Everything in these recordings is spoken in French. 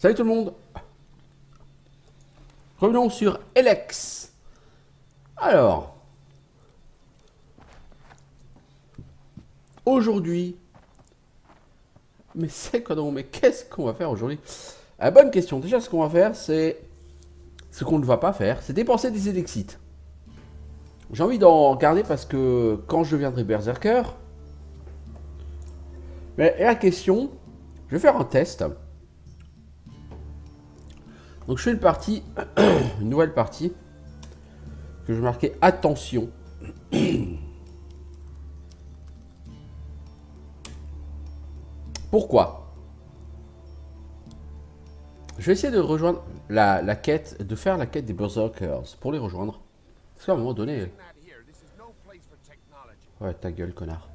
Salut tout le monde. Revenons sur Elex. Alors, aujourd'hui, mais c'est quoi donc? Mais qu'est-ce qu'on va faire aujourd'hui? Bonne question. Déjà, ce qu'on va faire, c'est ce qu'on ne va pas faire, c'est dépenser des élexites. J'ai envie d'en regarder parce que quand je deviendrai berserker, mais la question, je vais faire un test. Donc je fais une partie, une nouvelle partie, que je vais marquer attention. Pourquoi? Je vais essayer de rejoindre la quête, de faire la quête des berserkers pour les rejoindre. Parce qu'à un moment donné... Ouais, ta gueule, connard.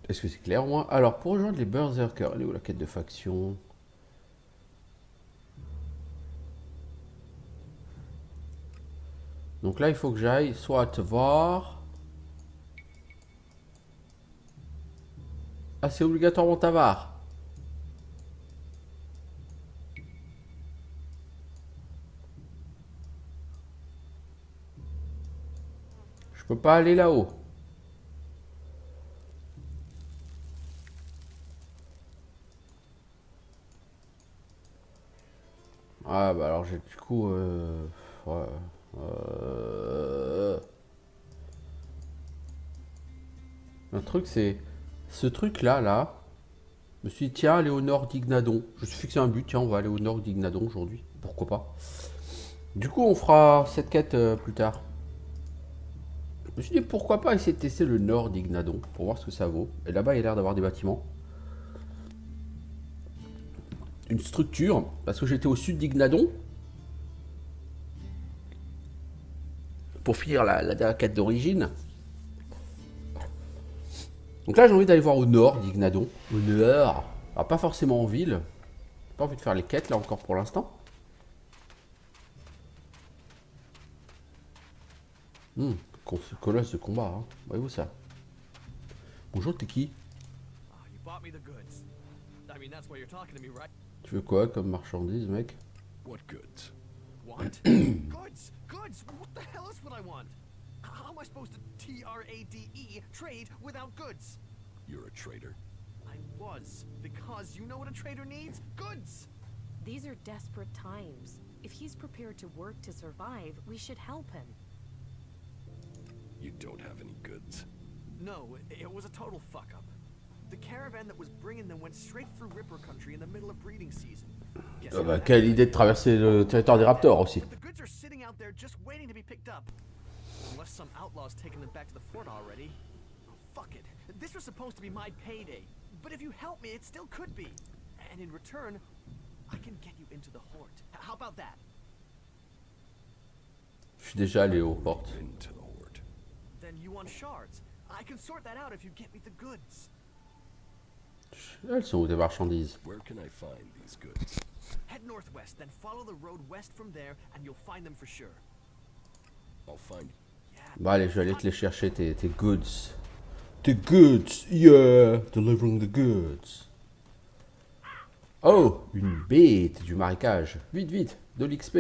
Est-ce que c'est clair, moi? Alors, pour rejoindre les berserkers, elle est où la quête de faction? Donc là, il faut que j'aille soit à te voir. Ah, c'est obligatoirement Tavar. Je peux pas aller là-haut. Ah, bah alors j'ai du coup... ouais, un truc, c'est... Ce truc-là, là... Je me suis dit, tiens, aller au nord d'Ignadon. Je me suis fixé un but, tiens, on va aller au nord d'Ignadon aujourd'hui. Pourquoi pas. Du coup, on fera cette quête plus tard. Je me suis dit, pourquoi pas essayer de tester le nord d'Ignadon pour voir ce que ça vaut. Et là-bas, il y a l'air d'avoir des bâtiments. Une structure, parce que j'étais au sud d'Ignadon. Pour finir la quête d'origine. Donc là, j'ai envie d'aller voir au nord d'Ignadon. Au nord. Alors, pas forcément en ville. J'ai pas envie de faire les quêtes, là, encore pour l'instant. Colosse de combat, hein. Voyez-vous ça? Bonjour, t'es qui? Tu veux quoi comme marchandise, mec? What goods? What? Goods! Goods! What the hell is what I want? How am I supposed to T-R-A-D-E trade without goods? You're a traitor. I was, because you know what a trader needs? Goods! These are desperate times. If he's prepared to work to survive, we should help him. You don't have any goods. No, it was a total fuck-up. The caravan that was bringing them went straight through Ripper Country in the middle of breeding season. Ah bah, quelle idée de traverser le territoire des raptors aussi. But the goods are sitting out there just waiting to be picked up. Unless some outlaw's taken them back to the fort already. Oh, fuck it. This was supposed to be my payday. But if you help me, it still could be. And in return, I can get you into the Hort. How about that? Je suis déjà allé aux portes. Into the horde. Then you want shards. I can sort that out if you get me the goods. Elles sont où des marchandises? Where can I find these goods? Head northwest, then follow the road west from there, and you'll find them for sure. I'll find. Bah allez, je vais aller te les chercher, tes goods. Tes goods, yeah, delivering the goods. Oh, une bête du marécage. Vite, vite, de l'XP.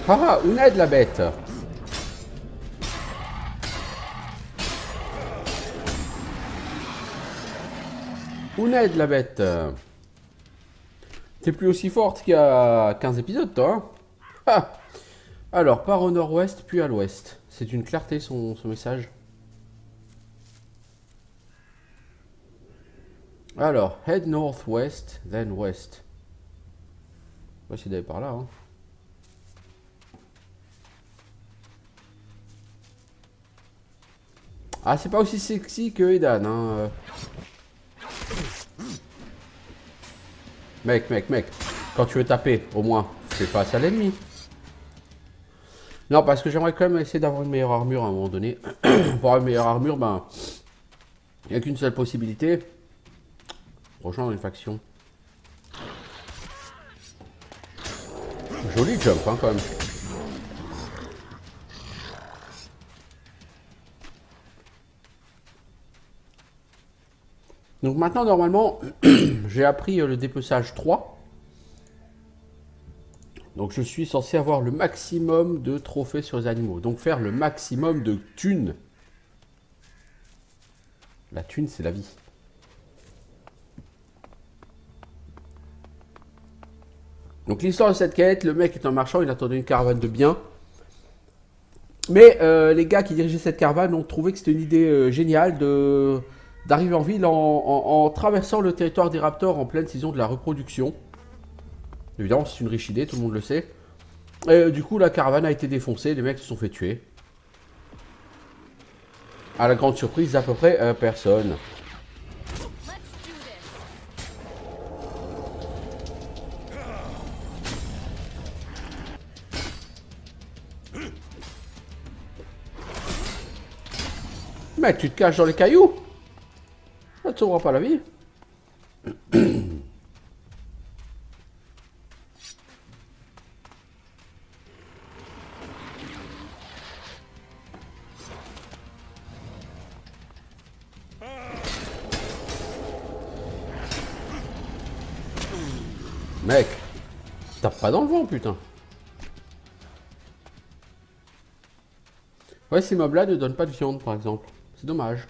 Ah, une aide la bête. Une aide la bête. T'es plus aussi forte qu'il y a 15 épisodes, toi. Hein. Ah. Alors, part au nord-ouest, puis à l'ouest. C'est une clarté son message. Alors, head northwest, then west. On va essayer d'aller par là. Hein. Ah, c'est pas aussi sexy que Edan. Hein. Mec, quand tu veux taper, au moins, fais face à l'ennemi. Non, parce que j'aimerais quand même essayer d'avoir une meilleure armure à un moment donné. Pour avoir une meilleure armure, ben, il n'y a qu'une seule possibilité. Rejoindre une faction. Joli jump, hein, quand même. Donc maintenant, normalement, j'ai appris le dépeçage 3. Donc je suis censé avoir le maximum de trophées sur les animaux. Donc faire le maximum de thunes. La thune, c'est la vie. Donc l'histoire de cette quête, le mec est un marchand, il attendait une caravane de biens. Mais les gars qui dirigeaient cette caravane ont trouvé que c'était une idée géniale d'arriver en ville en traversant le territoire des raptors en pleine saison de la reproduction. Évidemment, c'est une riche idée, tout le monde le sait. Et du coup, la caravane a été défoncée, les mecs se sont fait tuer. À la grande surprise d'à peu près personne. Mec, tu te caches dans les cailloux. Ça ne te sauvera pas la vie. Mec, tape pas dans le vent, putain. Ouais, ces mobs-là ne donnent pas de viande, par exemple. C'est dommage.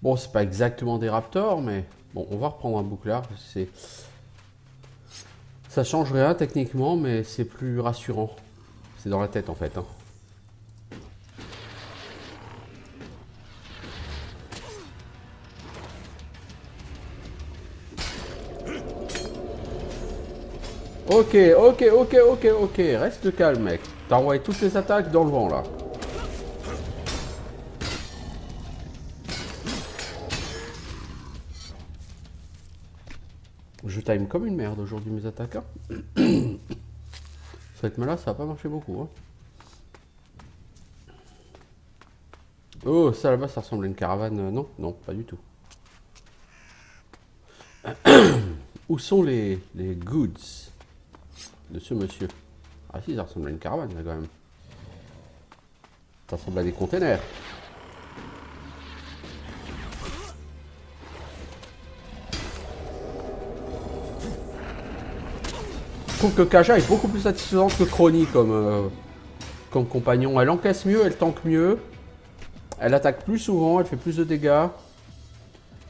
Bon, c'est pas exactement des raptors, mais... Bon, on va reprendre un bouclard. Ça change rien, techniquement, mais c'est plus rassurant. C'est dans la tête, en fait, hein. Ok, ok. Reste calme, mec. T'as envoyé toutes les attaques dans le vent, là. Je time comme une merde aujourd'hui, mes attaques. Hein. Cette main-là, ça va pas marcher beaucoup. Hein. Oh, ça là-bas, ça ressemble à une caravane. Non, non, pas du tout. Où sont les goods de ce monsieur? Ah si, ça ressemble à une caravane, là, quand même. Ça ressemble à des containers. Je trouve que Kaja est beaucoup plus satisfaisante que Crony comme compagnon. Elle encaisse mieux, elle tank mieux. Elle attaque plus souvent, elle fait plus de dégâts.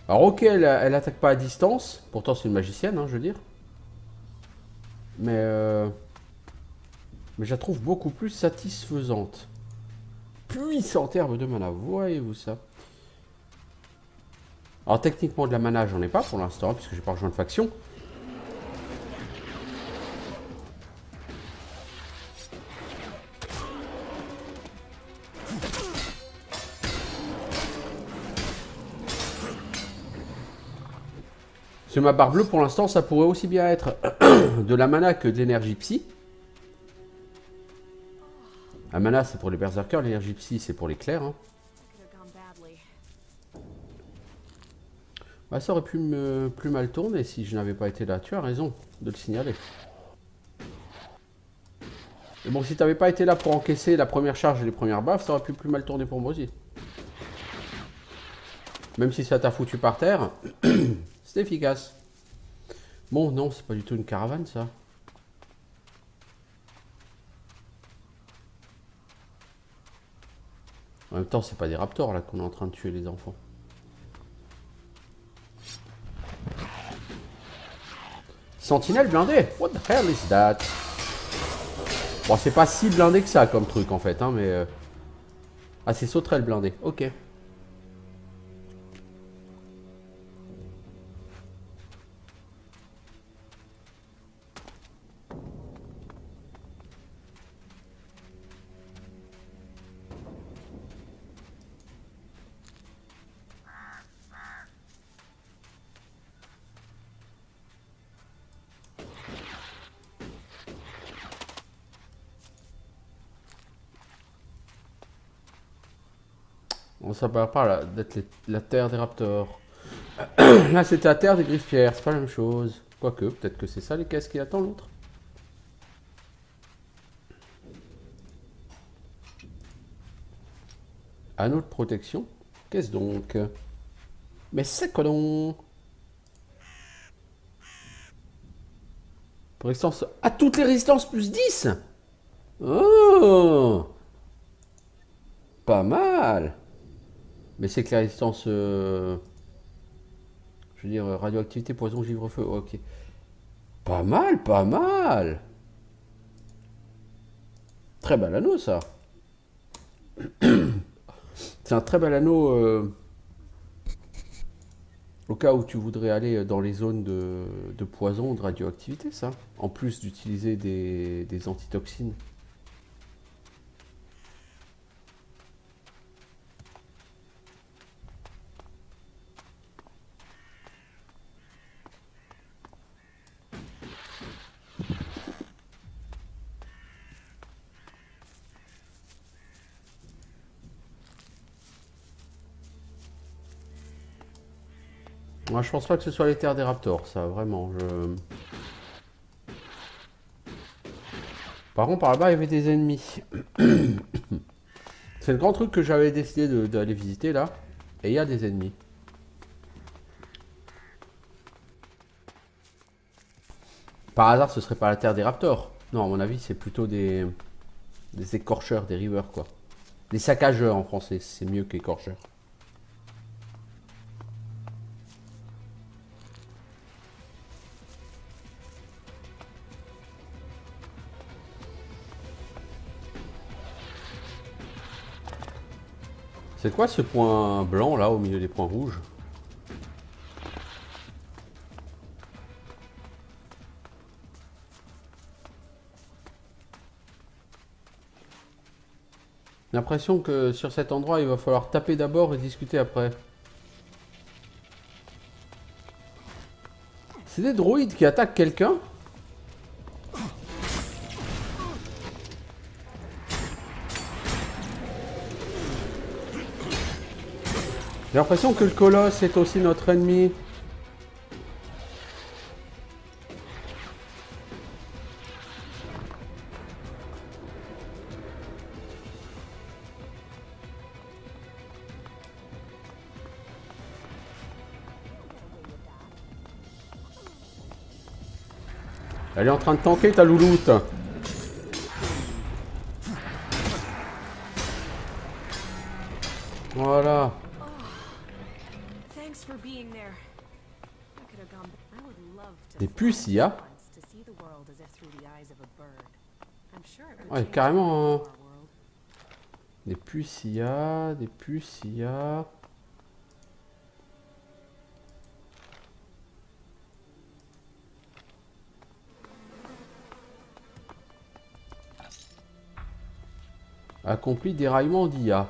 Alors ok, elle attaque pas à distance. Pourtant c'est une magicienne, hein, je veux dire. Mais je la trouve beaucoup plus satisfaisante. Puissante herbe de mana, voyez-vous ça? Alors techniquement de la mana j'en ai pas pour l'instant, puisque j'ai pas rejoint de faction. Sur ma barre bleue, pour l'instant, ça pourrait aussi bien être de la mana que de l'énergie psy. La mana, c'est pour les berserkers, l'énergie psy, c'est pour les clercs. Hein. Bah, ça aurait pu plus mal tourner si je n'avais pas été là. Tu as raison de le signaler. Mais bon, si tu n'avais pas été là pour encaisser la première charge et les premières baffes, ça aurait pu plus mal tourner pour moi aussi. Même si ça t'a foutu par terre, c'est efficace. Bon, non, c'est pas du tout une caravane, ça. En même temps, c'est pas des raptors, là, qu'on est en train de tuer les enfants. Sentinelle blindée? What the hell is that? Bon, c'est pas si blindé que ça, comme truc, en fait, hein, mais... Ah, c'est sauterelle blindée, ok. On s'appelle pas d'être la terre des raptors. Là, c'était la terre des griffes-pierres, c'est pas la même chose. Quoique, peut-être que c'est ça les caisses qui attendent l'autre. Anneau de protection. Qu'est-ce donc? Mais c'est quoi donc? Résistance à toutes les résistances plus 10. Oh, pas mal. Mais c'est que la résistance... je veux dire, radioactivité, poison, givre-feu. Ok. Pas mal, pas mal. Très bel anneau, ça. C'est un très bel anneau au cas où tu voudrais aller dans les zones de poison, de radioactivité, ça. En plus d'utiliser des antitoxines. Moi, je pense pas que ce soit les terres des raptors, ça, vraiment. Par contre, par là-bas, il y avait des ennemis. C'est le grand truc que j'avais décidé d'aller visiter, là. Et il y a des ennemis. Par hasard, ce serait pas la terre des raptors. Non, à mon avis, c'est plutôt des écorcheurs, des rivers, quoi. Des saccageurs en français, c'est mieux qu'écorcheurs. C'est quoi ce point blanc là au milieu des points rouges? J'ai l'impression que sur cet endroit il va falloir taper d'abord et discuter après. C'est des droïdes qui attaquent quelqu'un? J'ai l'impression que le colosse est aussi notre ennemi. Elle est en train de tanker ta louloute. Voilà. Thanks for being there. I could have gone. I would love to Des fly puces, il y a. once to see the world as if through the eyes of a bird. I'm sure it would Ouais, change carrément, our hein. world. Des puces, il y a. Des puces, il y a. Accompli déraillement d'IA.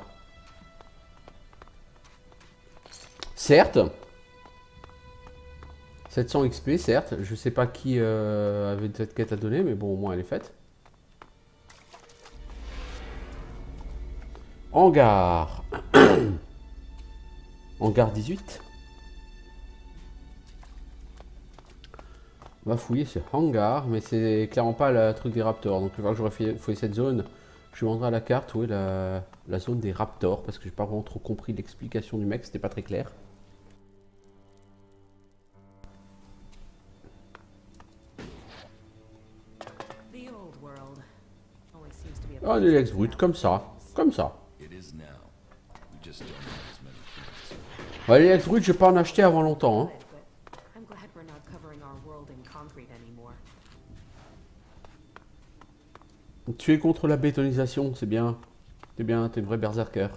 Certes. 700 XP, certes. Je sais pas qui avait cette quête à donner, mais bon, au moins elle est faite. Hangar. Hangar 18. On va fouiller ce hangar, mais c'est clairement pas le truc des raptors. Donc une fois que j'aurai fouillé cette zone, je lui montrerai à la carte où est la zone des raptors, parce que j'ai pas vraiment trop compris l'explication du mec, c'était pas très clair. The old world always seems to be a Ah, place des Lex that's Brut, without comme ça, walls. comme ça. It is now. We just don't have as many humans. Ouais, les Lex Brut, je vais pas en acheter avant longtemps. Hein. But I'm glad we're not covering our world in concrete anymore. Tu es contre la bétonisation, c'est bien. C'est bien, t'es une vraie berserker.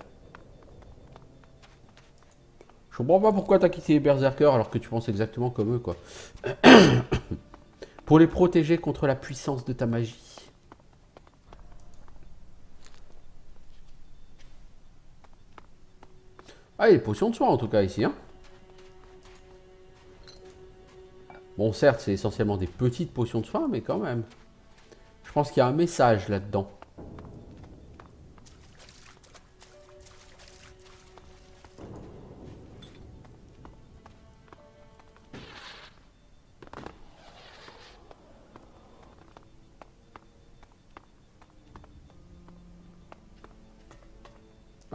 Je comprends pas pourquoi t'as quitté les berserkers alors que tu penses exactement comme eux, quoi. Pour les protéger contre la puissance de ta magie. Ah, il y a des potions de soin en tout cas ici, hein. Bon, certes, c'est essentiellement des petites potions de soin, mais quand même. Je pense qu'il y a un message là-dedans.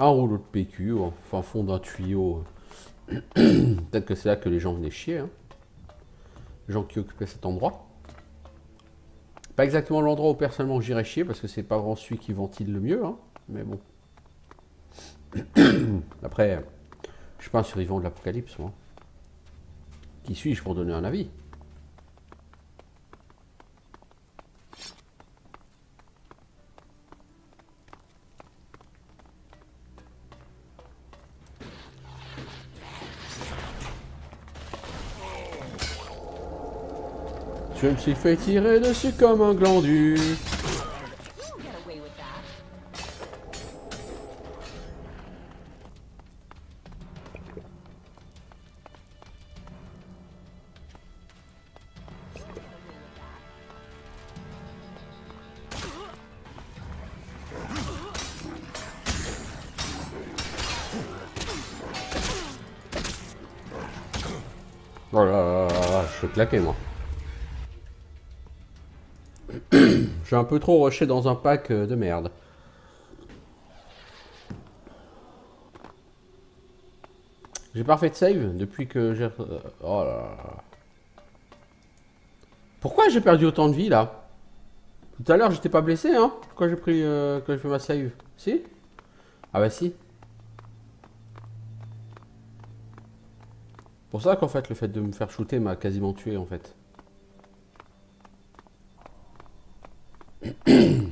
Un rouleau de PQ, au fin fond d'un tuyau. Peut-être que c'est là que les gens venaient chier. Hein. Les gens qui occupaient cet endroit. Pas exactement l'endroit où personnellement j'irais chier, parce que c'est pas vraiment celui qui ventile le mieux. Hein. Mais bon. Après, je suis pas un survivant de l'apocalypse, moi. Qui suis-je pour donner un avis? Je me suis fait tirer dessus comme un glandu. You'll get away with that. Oh là là là là, je suis claqué, moi. J'ai un peu trop rushé dans un pack de merde. J'ai pas fait de save depuis que j'ai... Oh là là. Pourquoi j'ai perdu autant de vie, là? Tout à l'heure, j'étais pas blessé, hein? Quand j'ai pris... quand j'ai fait ma save. Si? Ah bah si. Pour ça qu'en fait, le fait de me faire shooter m'a quasiment tué, en fait. Count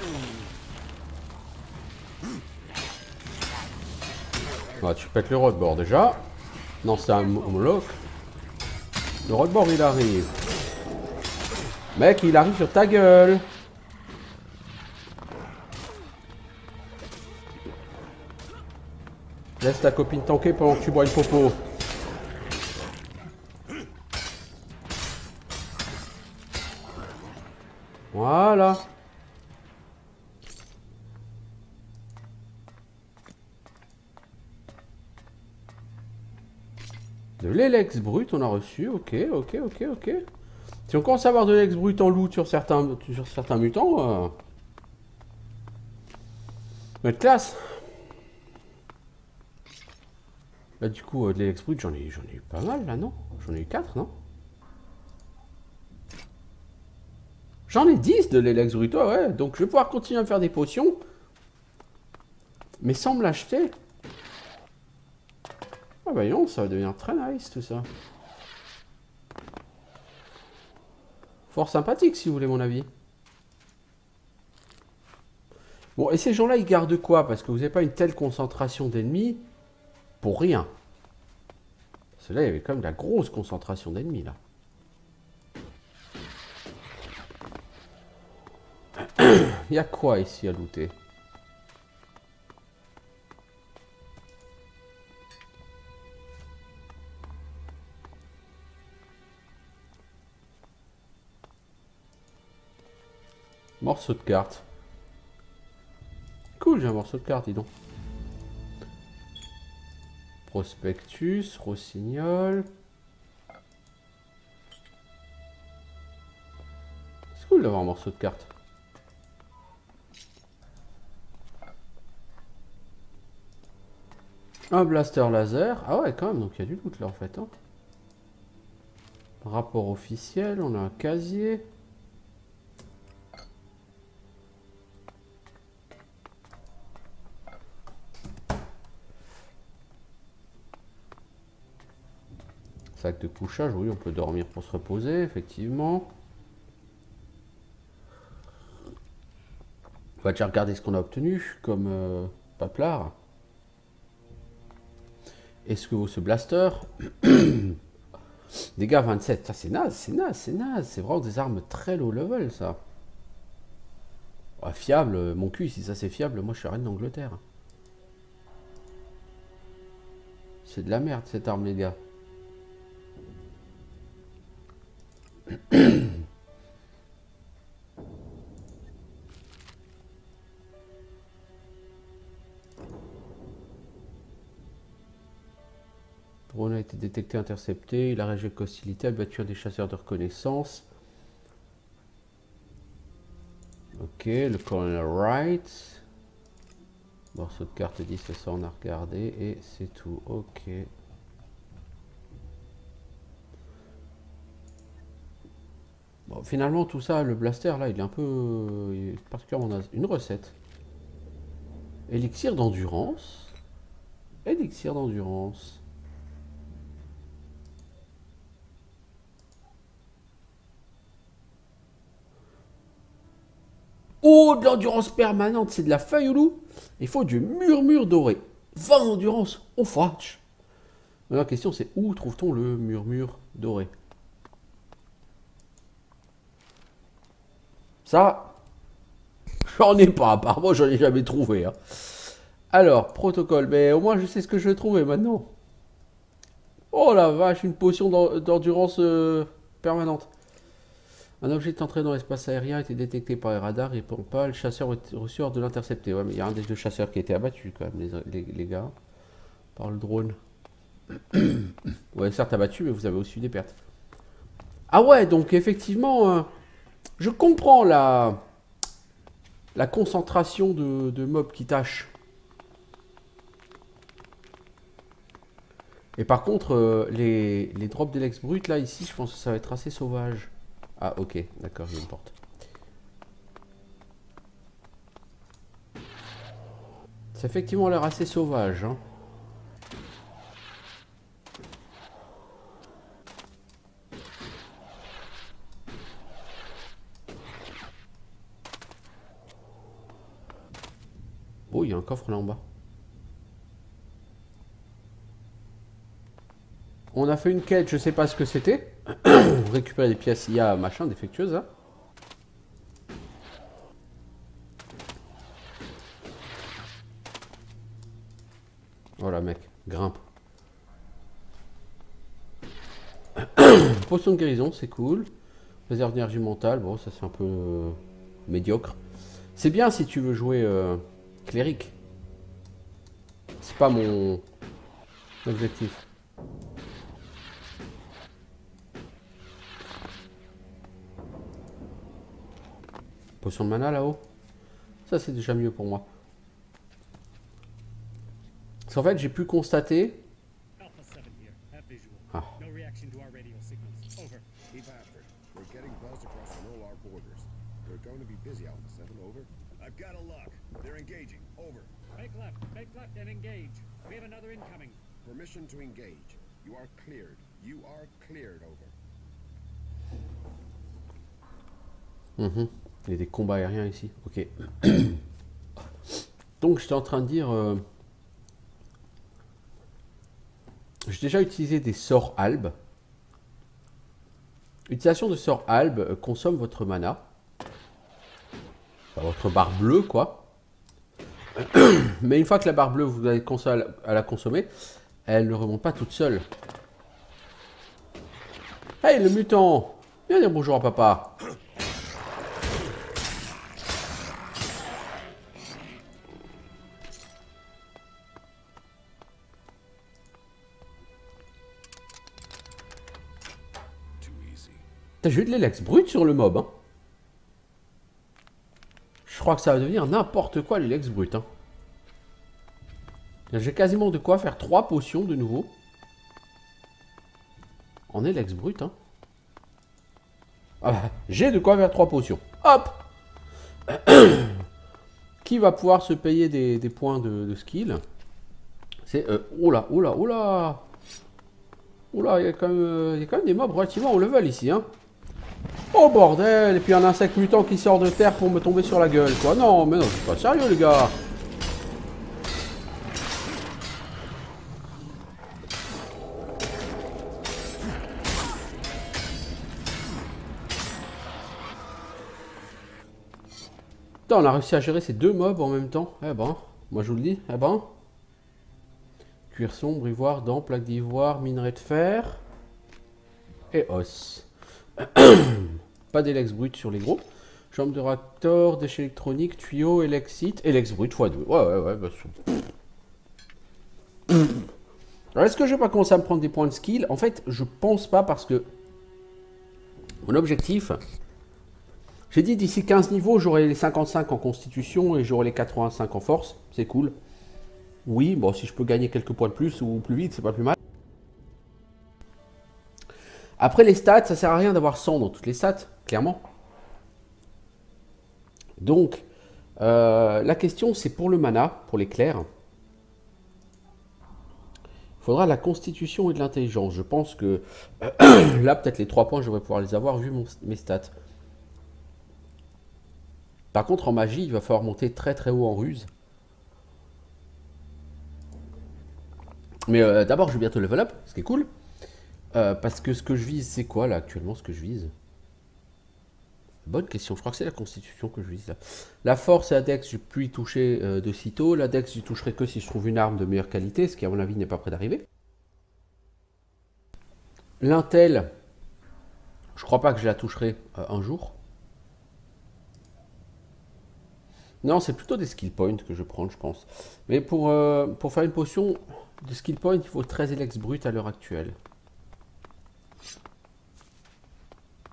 on me. Ouais, tu pètes le roadboard déjà. Non, c'est un homologue. Le roadboard, il arrive. Mec, il arrive sur ta gueule. Laisse ta copine tanker pendant que tu bois une popo. Voilà. De l'élex brut, on a reçu. Ok, ok, ok, ok. Si on commence à avoir de l'élex brut en loot sur certains mutants, va être classe. Là, du coup, de l'élex brut, j'en ai eu pas mal, là, non? J'en ai eu 4, non? J'en ai 10 de l'élex brut, ouais. Donc, je vais pouvoir continuer à me faire des potions. Mais sans me l'acheter. Ah bah non, ça va devenir très nice, tout ça. Fort sympathique, si vous voulez mon avis. Bon, et ces gens-là, ils gardent quoi? Parce que vous n'avez pas une telle concentration d'ennemis pour rien. Parce que là, il y avait quand même de la grosse concentration d'ennemis, là. Il y a quoi ici à looter? Morceau de carte. Cool, j'ai un morceau de carte, dis donc. Prospectus, rossignol. C'est cool d'avoir un morceau de carte. Un blaster laser. Ah ouais, quand même, donc il y a du loot là en fait. Hein. Rapport officiel, on a un casier. Sac de couchage, oui, on peut dormir pour se reposer, effectivement. On va déjà regarder ce qu'on a obtenu comme paplard. Est-ce que vaut ce blaster? Dégâts 27, ça c'est naze, c'est naze, c'est naze. C'est vraiment des armes très low level, ça. Ouais, fiable, mon cul, si ça c'est fiable, moi je suis reine d'Angleterre. C'est de la merde cette arme, les gars. Drone a été détecté, intercepté. Il a réagi avec hostilité, abattu un des chasseurs de reconnaissance. Ok, le colonel Wright. Morceau de carte 10, ça on a regardé et c'est tout. Ok. Bon, finalement, tout ça, le blaster là, il est un peu. Il est particulièrement naze. Une recette. Élixir d'endurance. Élixir d'endurance. Oh, de l'endurance permanente, c'est de la feuille au loup. Il faut du murmure doré. 20 endurance, oh fudge. Mais la question c'est où trouve-t-on le murmure doré? Ça, j'en ai pas, apparemment j'en ai jamais trouvé. Hein. Alors, protocole, mais au moins je sais ce que je vais trouver maintenant. Oh la vache, une potion d'endurance permanente. Un objet est entré dans l'espace aérien, a été détecté par les radars, répond pas, le chasseur est reçu ordre de l'intercepter. Ouais, mais il y a un des deux chasseurs qui a été abattu quand même, les gars, par le drone. Ouais, certes abattu, mais vous avez aussi eu des pertes. Ah ouais, donc effectivement, je comprends la concentration de mobs qui tâchent. Et par contre, les drops d'Elex brut, là, ici, je pense que ça va être assez sauvage. Ah, ok, d'accord, il y a une porte. Ça a effectivement l'air assez sauvage, hein. Oh, il y a un coffre là en bas. On a fait une quête, je sais pas ce que c'était. Récupérer des pièces IA machin défectueuses. Hein. Voilà mec, grimpe. Potion de guérison, c'est cool. Réserve d'énergie mentale, bon ça c'est un peu médiocre. C'est bien si tu veux jouer cléric. C'est pas mon objectif. Potion de mana là-haut. Ça c'est déjà mieux pour moi. Parce qu'en fait j'ai pu constater. Ah. Keep after. We're getting buzz across all our borders. We're going to be busy, Alpha 7, over. I've got a lock. They're engaging. Over. Make left and engage. We have another incoming. Permission to engage. You are cleared. You are cleared, over. Il y a des combats aériens ici. Ok. Donc j'étais en train de dire... j'ai déjà utilisé des sorts albes. L'utilisation de sorts albes consomme votre mana. Enfin, votre barre bleue, quoi. Mais une fois que la barre bleue, vous avez commencé à la consommer, elle ne remonte pas toute seule. Hey, le mutant! Viens dire bonjour à papa. J'ai eu de l'élex brut sur le mob. Hein. Je crois que ça va devenir n'importe quoi l'élex brut. Hein. J'ai quasiment de quoi faire 3 potions de nouveau. En élex brut. Hein. Ah bah, j'ai de quoi faire 3 potions. Hop. Qui va pouvoir se payer des points de skill? C'est... oula, oula, oula. Oula, il y a quand même des mobs relativement au level ici. Hein. Oh bordel, et puis un insecte mutant qui sort de terre pour me tomber sur la gueule, quoi. Non, mais non, c'est pas sérieux, les gars. Putain, on a réussi à gérer ces deux mobs en même temps. Eh ben, moi je vous le dis, eh ben. Cuir sombre, ivoire, dents, plaque d'ivoire, minerai de fer et os. Pas d'élex brut sur les gros. Jambe de raptor, déchets électroniques, tuyaux, élexite, élex brut x2. Ouais, bah, Alors, est-ce que je vais pas commencer à me prendre des points de skill? En fait, je pense pas parce que mon objectif, j'ai dit d'ici 15 niveaux, j'aurai les 55 en constitution et j'aurai les 85 en force. C'est cool. Oui, bon, si je peux gagner quelques points de plus ou plus vite, c'est pas plus mal. Après, les stats, ça sert à rien d'avoir 100 dans toutes les stats, clairement. Donc, la question, c'est pour le mana, pour l'éclair. Il faudra la constitution et de l'intelligence. Je pense que là, peut-être les 3 points, je devrais pouvoir les avoir vu mes stats. Par contre, en magie, il va falloir monter très très haut en ruse. Mais d'abord, je vais bientôt level up, ce qui est cool. Parce que ce que je vise, c'est quoi là actuellement, ce que je vise? Bonne question, je crois que c'est la constitution que je vise là. La force et la dex, je peux y toucher de sitôt. La dex, j'y toucherai que si je trouve une arme de meilleure qualité, ce qui à mon avis n'est pas près d'arriver. L'intel, je crois pas que je la toucherai un jour. Non, c'est plutôt des skill points que je prends, je pense. Mais pour faire une potion de skill point, il faut 13 élex brut à l'heure actuelle.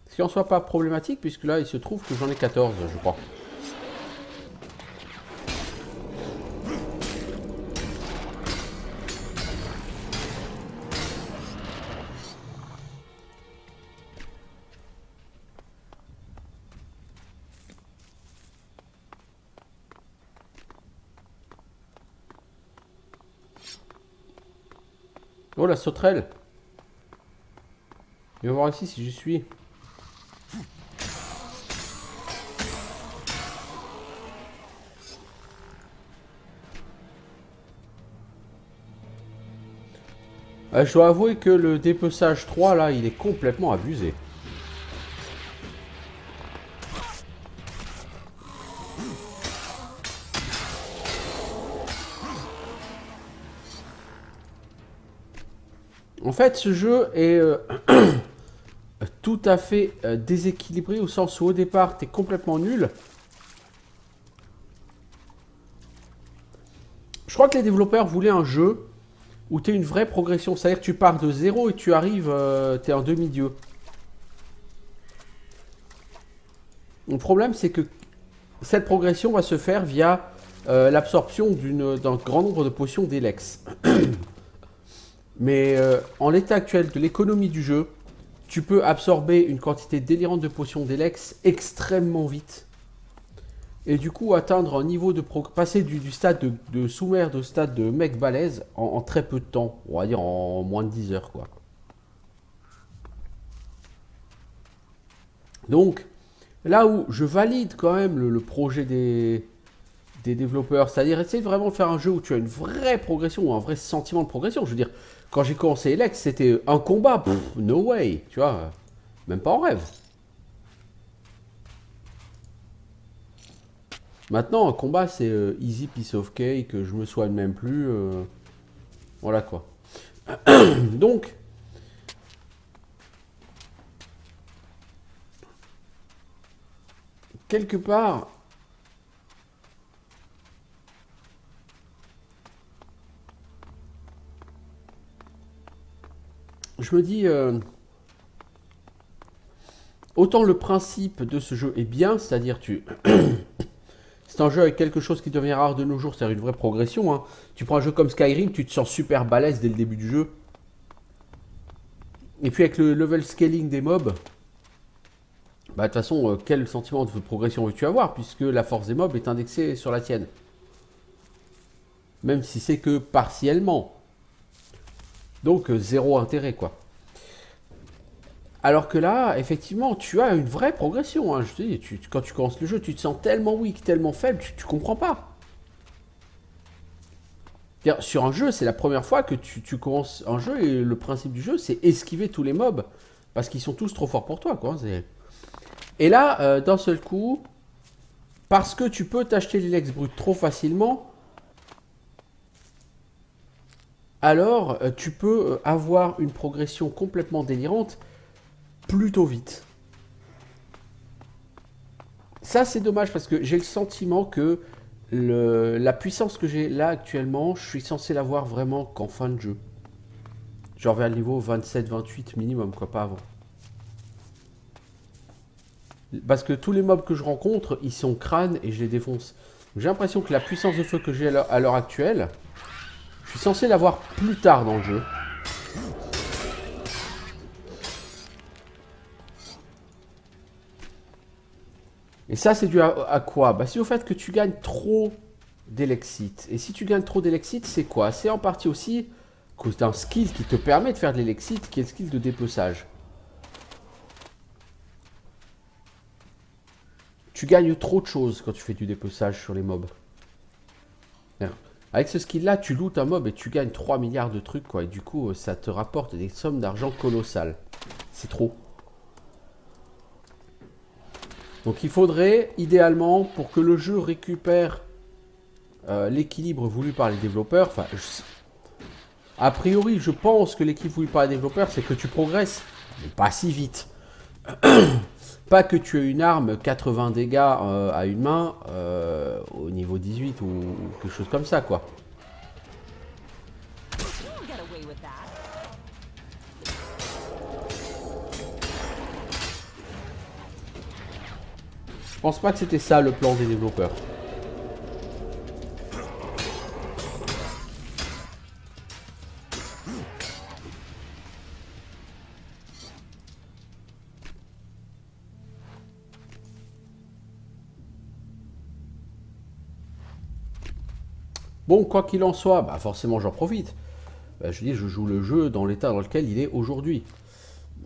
Ce qui en soit pas problématique, puisque là, il se trouve que j'en ai 14, je crois. Oh, la sauterelle. Je vais voir ici si j'y suis. Je dois avouer que le dépeçage 3, là, il est complètement abusé. En fait, ce jeu est tout à fait déséquilibré au sens où au départ, tu es complètement nul. Je crois que les développeurs voulaient un jeu où tu as une vraie progression. C'est-à-dire que tu pars de zéro et tu arrives, tu es un demi-dieu. Le problème, c'est que cette progression va se faire via l'absorption d'un grand nombre de potions d'Elex. Mais en l'état actuel de l'économie du jeu, tu peux absorber une quantité délirante de potions d'Elex extrêmement vite. Et du coup atteindre un niveau de passer du stade de sous-mer au stade de mec balèze en très peu de temps. On va dire en moins de 10 heures quoi. Donc là où je valide quand même le projet des développeurs, c'est-à-dire essayer de vraiment faire un jeu où tu as une vraie progression ou un vrai sentiment de progression. Je veux dire, quand j'ai commencé Elex, c'était un combat, no way, tu vois, même pas en rêve. Maintenant, un combat, c'est easy piece of cake, je me soigne même plus, voilà quoi. Donc, quelque part, je me dis, autant le principe de ce jeu est bien, c'est-à-dire c'est un jeu avec quelque chose qui devient rare de nos jours, c'est-à-dire une vraie progression. Hein. Tu prends un jeu comme Skyrim, tu te sens super balèze dès le début du jeu. Et puis avec le level scaling des mobs, bah de toute façon, quel sentiment de progression veux-tu avoir, puisque la force des mobs est indexée sur la tienne. Même si c'est que partiellement. Donc zéro intérêt quoi. Alors que là, effectivement, tu as une vraie progression. Hein. Je te dis, quand tu commences le jeu, tu te sens tellement weak, tellement faible, tu comprends pas. Sur un jeu, c'est la première fois que tu commences un jeu et le principe du jeu, c'est esquiver tous les mobs. Parce qu'ils sont tous trop forts pour toi. Quoi. Et là, d'un seul coup, parce que tu peux t'acheter l'Elex brut trop facilement, alors tu peux avoir une progression complètement délirante plutôt vite. Ça c'est dommage parce que j'ai le sentiment que la puissance que j'ai là actuellement, je suis censé l'avoir vraiment qu'en fin de jeu. Genre vers le niveau 27-28 minimum, quoi, pas avant. Parce que tous les mobs que je rencontre, ils sont crânes et je les défonce. J'ai l'impression que la puissance de feu que j'ai à l'heure actuelle, je suis censé l'avoir plus tard dans le jeu. Et ça, c'est dû à quoi? Bah, c'est au fait que tu gagnes trop d'élexite. Et si tu gagnes trop d'élexite, c'est quoi? C'est en partie aussi à cause d'un skill qui te permet de faire de l'élexite, qui est le skill de dépeçage. Tu gagnes trop de choses quand tu fais du dépeçage sur les mobs. Avec ce skill-là, tu lootes un mob et tu gagnes 3 milliards de trucs, quoi. Et du coup, ça te rapporte des sommes d'argent colossales. C'est trop. Donc il faudrait, idéalement, pour que le jeu récupère l'équilibre voulu par les développeurs, enfin, a priori, je pense que l'équilibre voulu par les développeurs, c'est que tu progresses, mais pas si vite. Pas que tu aies une arme 80 dégâts à une main au niveau 18 ou quelque chose comme ça, quoi. You'll get away with that. Je pense pas que c'était ça le plan des développeurs. Bon, quoi qu'il en soit, bah forcément j'en profite. Bah, je dis, je joue le jeu dans l'état dans lequel il est aujourd'hui.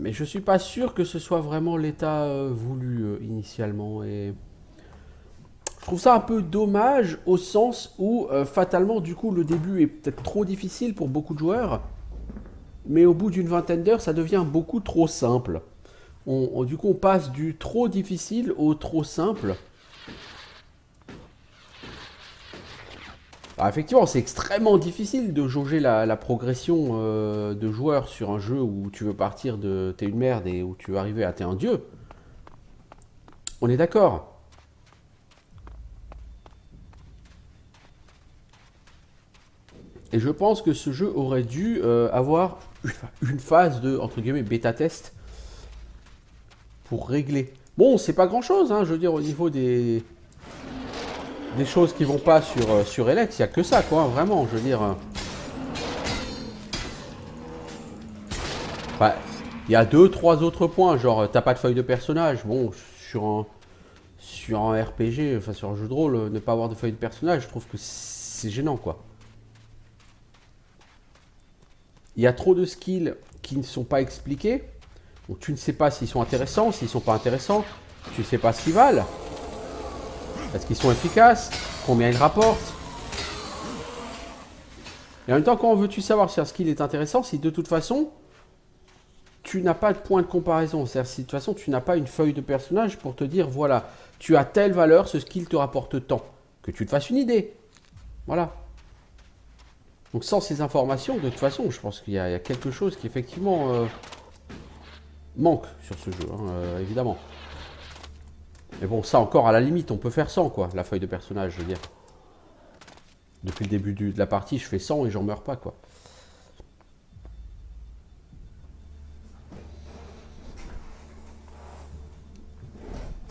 Mais je suis pas sûr que ce soit vraiment l'état voulu initialement. Et je trouve ça un peu dommage au sens où fatalement du coup le début est peut-être trop difficile pour beaucoup de joueurs. Mais au bout d'une vingtaine d'heures, ça devient beaucoup trop simple. Du coup, on passe du trop difficile au trop simple. Alors effectivement, c'est extrêmement difficile de jauger la progression de joueurs sur un jeu où tu veux partir de t'es une merde et où tu veux arriver à t'es un dieu. On est d'accord. Et je pense que ce jeu aurait dû avoir une phase de, entre guillemets, bêta-test pour régler. Bon, c'est pas grand-chose, hein, je veux dire, au niveau des choses qui vont pas sur Elex, il n'y a que ça, quoi, hein, vraiment, je veux dire. Enfin, il y a 2-3 autres points, genre, t'as pas de feuille de personnage. Bon, sur un RPG, enfin, sur un jeu de rôle, ne pas avoir de feuille de personnage, je trouve que c'est gênant, quoi. Il y a trop de skills qui ne sont pas expliqués. Donc tu ne sais pas s'ils sont intéressants, s'ils sont pas intéressants. Tu ne sais pas ce qu'ils valent. Est-ce qu'ils sont efficaces? Combien ils rapportent? Et en même temps, comment veux-tu savoir si un skill est intéressant si de toute façon, tu n'as pas de point de comparaison? C'est-à-dire si de toute façon, tu n'as pas une feuille de personnage pour te dire, voilà, tu as telle valeur, ce skill te rapporte tant. Que tu te fasses une idée. Voilà. Donc sans ces informations, de toute façon, je pense qu'il y a quelque chose qui effectivement manque sur ce jeu, hein, évidemment. Mais bon, ça encore, à la limite, on peut faire 100, quoi, la feuille de personnage, je veux dire. Depuis le début de la partie, je fais 100 et j'en meurs pas, quoi.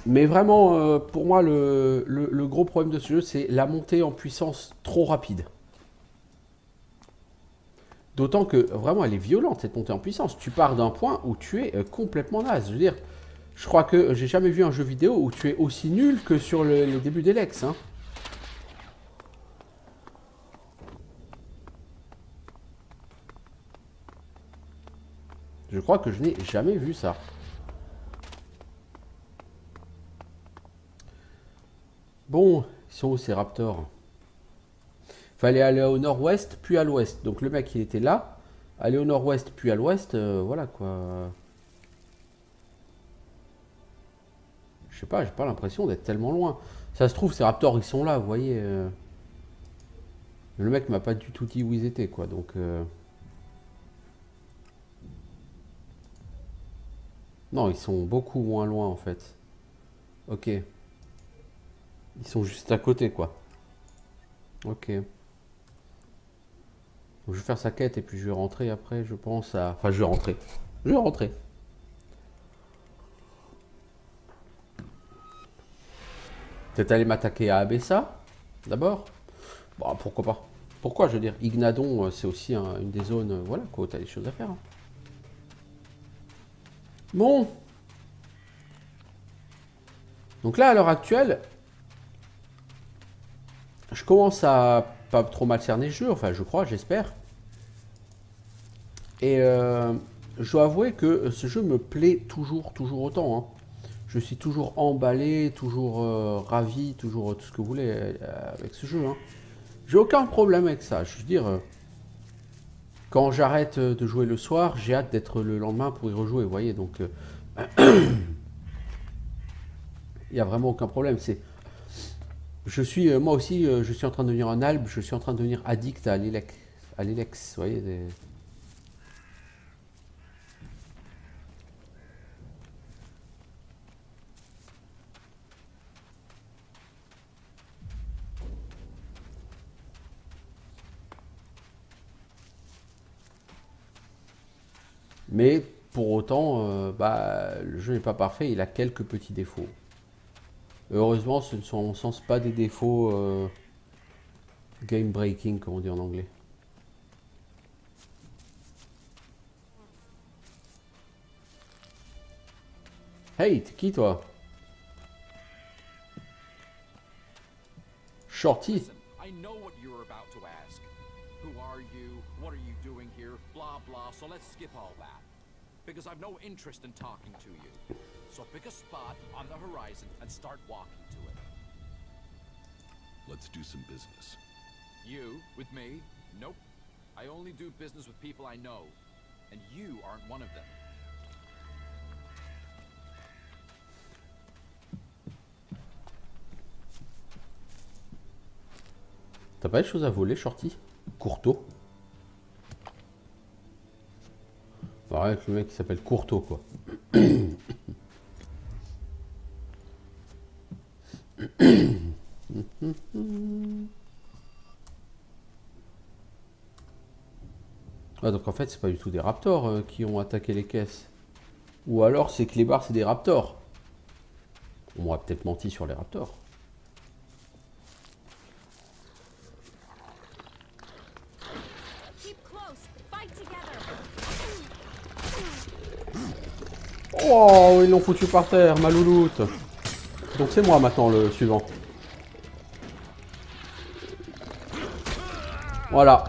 Mais vraiment, pour moi, le gros problème de ce jeu, c'est la montée en puissance trop rapide. D'autant que, vraiment, elle est violente, cette montée en puissance. Tu pars d'un point où tu es complètement naze. Je veux dire, je crois que j'ai jamais vu un jeu vidéo où tu es aussi nul que sur les débuts d'Elex. Hein. Je crois que je n'ai jamais vu ça. Bon, ils sont où ces raptors? Fallait aller au nord-ouest, puis à l'ouest. Donc le mec, il était là. Aller au nord-ouest, puis à l'ouest, voilà quoi. Je sais pas, j'ai pas l'impression d'être tellement loin. Ça se trouve, ces raptors, ils sont là, vous voyez. Le mec m'a pas du tout dit où ils étaient, quoi. Donc... Non, ils sont beaucoup moins loin, en fait. Ok. Ils sont juste à côté, quoi. Ok. Donc, je vais faire sa quête et puis je vais rentrer après, je pense à... Enfin, je vais rentrer. Je vais rentrer. Peut-être aller m'attaquer à Abessa, d'abord. Bon, pourquoi pas. Pourquoi, je veux dire, Ignadon, c'est aussi une des zones, voilà, quoi, t'as des choses à faire. Hein. Bon. Donc là, à l'heure actuelle, je commence à pas trop mal cerner le jeu, enfin, je crois, j'espère. Et je dois avouer que ce jeu me plaît toujours autant. Hein. Je suis toujours emballé, toujours ravi, toujours tout ce que vous voulez avec ce jeu. Hein. J'ai aucun problème avec ça. Je veux dire, quand j'arrête de jouer le soir, j'ai hâte d'être le lendemain pour y rejouer. Vous voyez, donc il n'y a vraiment aucun problème. Je suis, moi aussi, je suis en train de devenir un albe. Je suis en train de devenir addict à l'Elex. Vous voyez. Mais pour autant, le jeu n'est pas parfait, il a quelques petits défauts. Heureusement, ce ne sont à mon sens pas des défauts game breaking, comme on dit en anglais. Hey, t'es qui toi? Shorty. Listen, I know what you're about to ask. Who are you? What are you doing here? Blah, blah. So let's skip all that. Because I've no interest in talking to you. So pick a spot on the horizon and start walking to it. Let's do some business. You, with me? Nope. I only do business with people I know. And you aren't one of them. T'as pas des choses à voler, Shorty? Courteau. Avec le mec qui s'appelle Courteau, quoi. Ah, donc en fait, c'est pas du tout des raptors qui ont attaqué les caisses. Ou alors, c'est que les bars, c'est des raptors. On m'aurait peut-être menti sur les raptors. Keep close. Fight together. Oh, ils l'ont foutu par terre, ma louloute. Donc c'est moi maintenant le suivant. Voilà.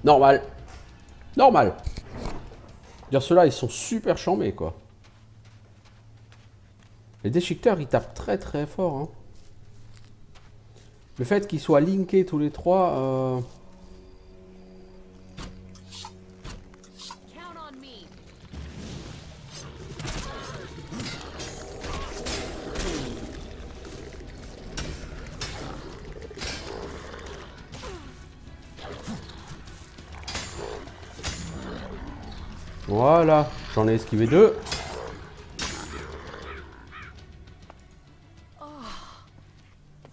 Normal. Normal. Dire ceux-là, ils sont super chambés, quoi. Les déchiqueteurs, ils tapent très fort. Hein. Le fait qu'ils soient linkés tous les trois... Count on me. Voilà. J'en ai esquivé deux.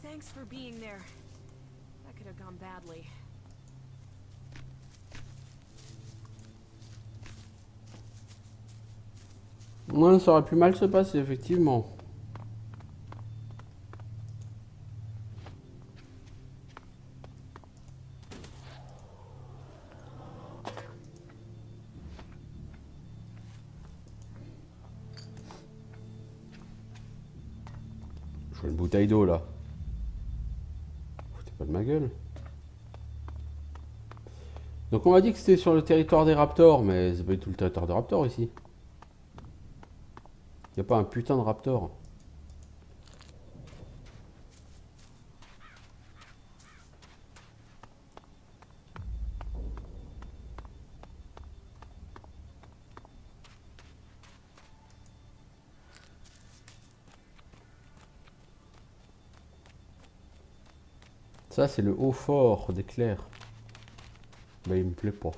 Thanks for being there. That could have gone badly. Ouais, ça aurait pu mal se passer, effectivement. Je veux une bouteille d'eau, là. Foutez pas de ma gueule. Donc on m'a dit que c'était sur le territoire des raptors, mais c'est pas du tout le territoire des raptors, ici. Y a pas un putain de raptor. Ça, c'est le haut fort d'éclair. Bah, il me plaît pas.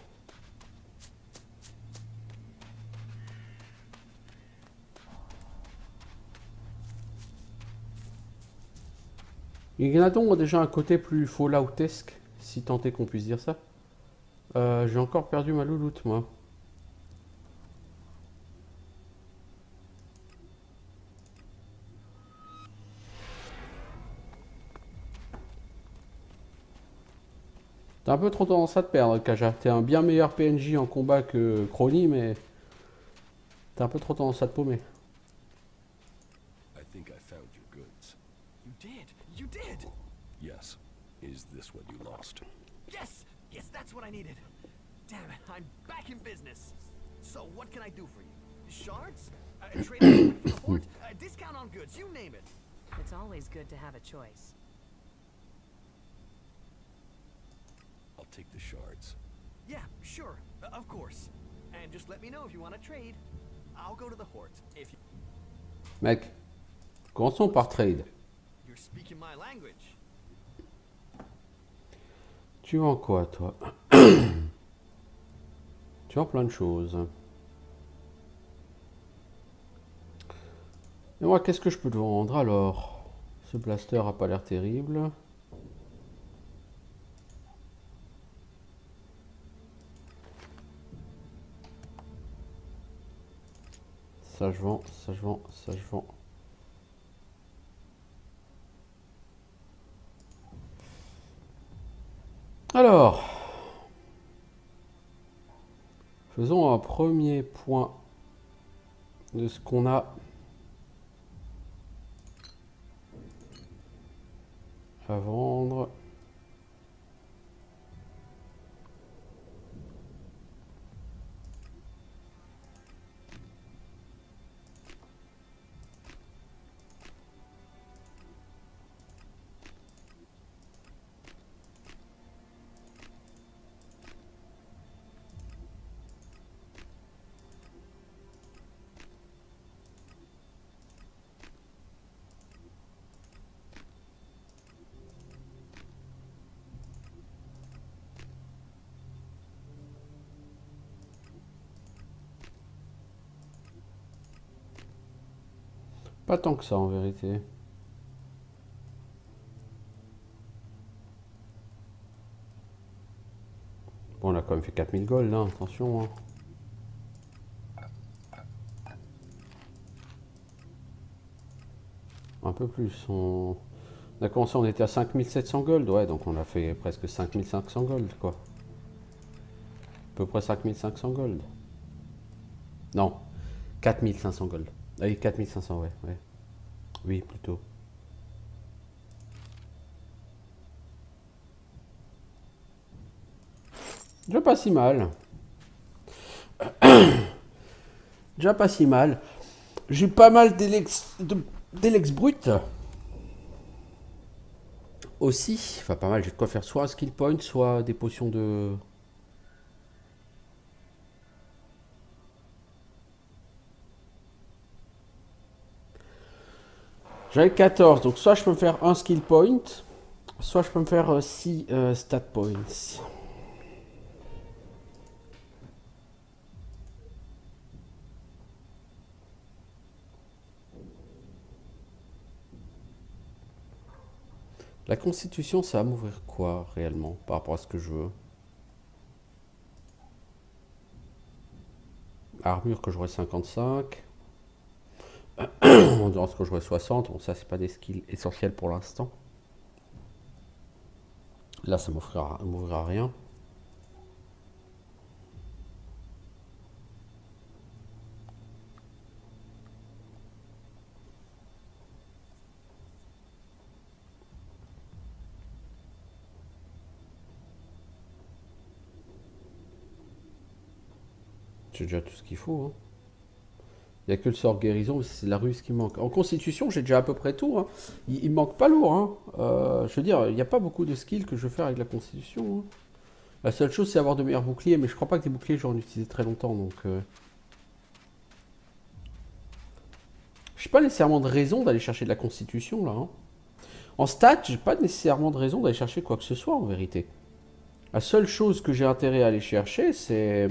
Les Ignadon ont déjà un côté plus falloutesque, si tant est qu'on puisse dire ça. J'ai encore perdu ma louloute, moi. T'as un peu trop tendance à te perdre, Kaja. T'es un bien meilleur PNJ en combat que Crony, mais t'as un peu trop tendance à te paumer. I think I found your goods. You did. You did. Yes. Is this what you lost? Yes. Yes, that's what I needed. Damn it, I'm back in business. So what can I do for you? Shards? Trade equipment for the fort? A discount on goods, you name it. It's always good to have a choice. I'll take the shards. Yeah, sure. Of course. And just let me know if you want to trade. I'll go to the Hort. If Mec, commençons par trade. you're speaking my language. Tu vends quoi, toi? Tu vends plein de choses. Et moi, qu'est-ce que je peux te vendre alors? Ce blaster a pas l'air terrible. Ça je vends, ça je vends, ça je vends. Alors, faisons un premier point de ce qu'on a à vendre. Pas tant que ça en vérité. Bon, on a quand même fait 4000 gold, hein, attention. Hein. Un peu plus. On a commencé, on était à 5700 gold, ouais, donc on a fait presque 5500 gold, quoi. À peu près 5500 gold. Non, 4500 gold. Ah oui, 4500, ouais, ouais. Oui, plutôt. Déjà pas si mal. Déjà pas si mal. J'ai pas mal d'élex brut. Aussi. Enfin, pas mal. J'ai de quoi faire soit un skill point, soit des potions de... J'avais 14. Donc, soit je peux me faire un skill point, soit je peux me faire 6 stat points. La constitution, ça va m'ouvrir quoi réellement par rapport à ce que je veux? Armure que j'aurai 55. Endurance que j'aurai 60. Bon, ça, c'est pas des skills essentiels pour l'instant. Là, ça m'ouvrira rien. J'ai déjà tout ce qu'il faut. Hein. Il n'y a que le sort guérison, c'est la ruse qui manque. En constitution, j'ai déjà à peu près tout. Hein. Il manque pas lourd. Hein. Je veux dire, il n'y a pas beaucoup de skills que je veux faire avec la constitution. Hein. La seule chose, c'est avoir de meilleurs boucliers, mais je crois pas que des boucliers, j'en utilise très longtemps. Donc, j'ai pas nécessairement de raison d'aller chercher de la constitution, là. Hein. En stats, j'ai pas nécessairement de raison d'aller chercher quoi que ce soit, en vérité. La seule chose que j'ai intérêt à aller chercher, c'est...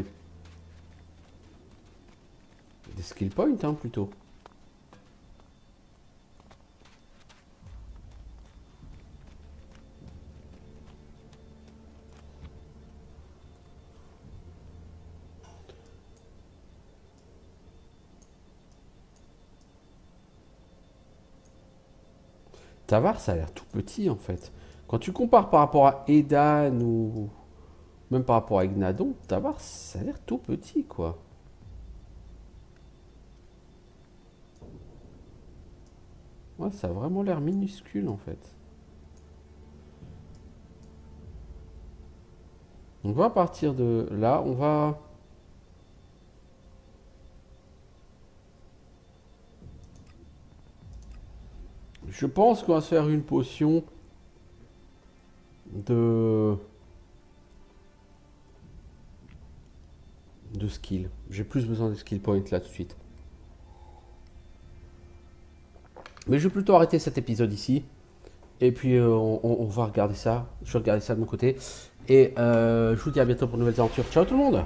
des skill points, hein, plutôt. Tavar, ça a l'air tout petit en fait. Quand tu compares par rapport à Edan ou même par rapport à Ignadon, Tavar, ça a l'air tout petit quoi. Ouais, ça a vraiment l'air minuscule en fait. On va partir de là, on va... Je pense qu'on va se faire une potion de skill. J'ai plus besoin de skill point là tout de suite. Mais je vais plutôt arrêter cet épisode ici. Et puis on va regarder ça. Je vais regarder ça de mon côté. Et je vous dis à bientôt pour de nouvelles aventures. Ciao tout le monde!